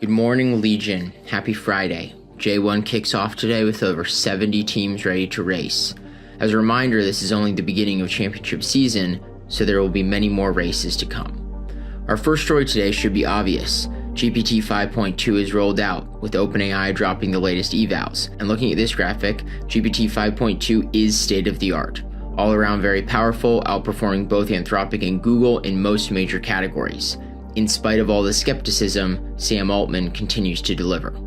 Good morning, Legion. Happy Friday. J1 kicks off today with over 70 teams ready to race. As a reminder, this is only the beginning of championship season, so there will be many more races to come. Our first story today should be obvious. GPT 5.2 is rolled out, with OpenAI dropping the latest evals. And looking at this graphic, GPT 5.2 is state-of-the-art. All around very powerful, outperforming both Anthropic and Google in most major categories. In spite of all the skepticism, Sam Altman continues to deliver.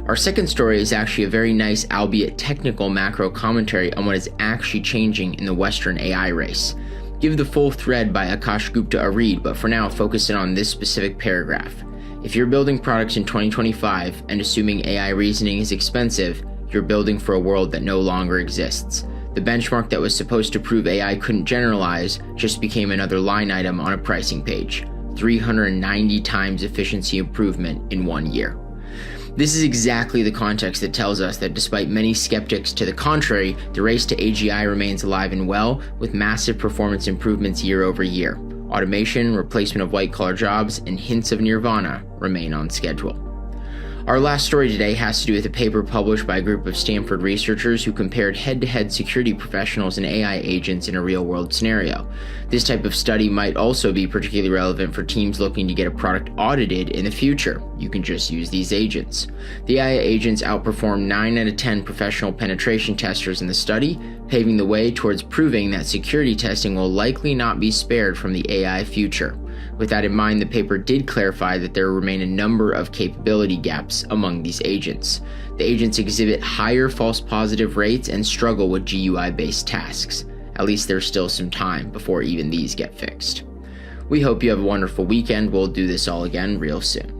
Our second story is actually a very nice, albeit technical, macro commentary on what is actually changing in the Western AI race. Give the full thread by Akash Gupta a read, but for now, focus in on this specific paragraph. If you're building products in 2025 and assuming AI reasoning is expensive, you're building for a world that no longer exists. The benchmark that was supposed to prove AI couldn't generalize just became another line item on a pricing page. 390 times efficiency improvement in 1 year. This is exactly the context that tells us that despite many skeptics to the contrary, the race to AGI remains alive and well, with massive performance improvements year over year. Automation, replacement of white-collar jobs, and hints of nirvana remain on schedule. Our last story today has to do with a paper published by a group of Stanford researchers who compared head-to-head security professionals and AI agents in a real-world scenario. This type of study might also be particularly relevant for teams looking to get a product audited in the future. You can just use these agents. The AI agents outperformed 9 out of 10 professional penetration testers in the study, paving the way towards proving that security testing will likely not be spared from the AI future. With that in mind, the paper did clarify that there remain a number of capability gaps among these agents. The agents exhibit higher false positive rates and struggle with GUI-based tasks. At least there's still some time before even these get fixed. We hope you have a wonderful weekend. We'll do this all again real soon.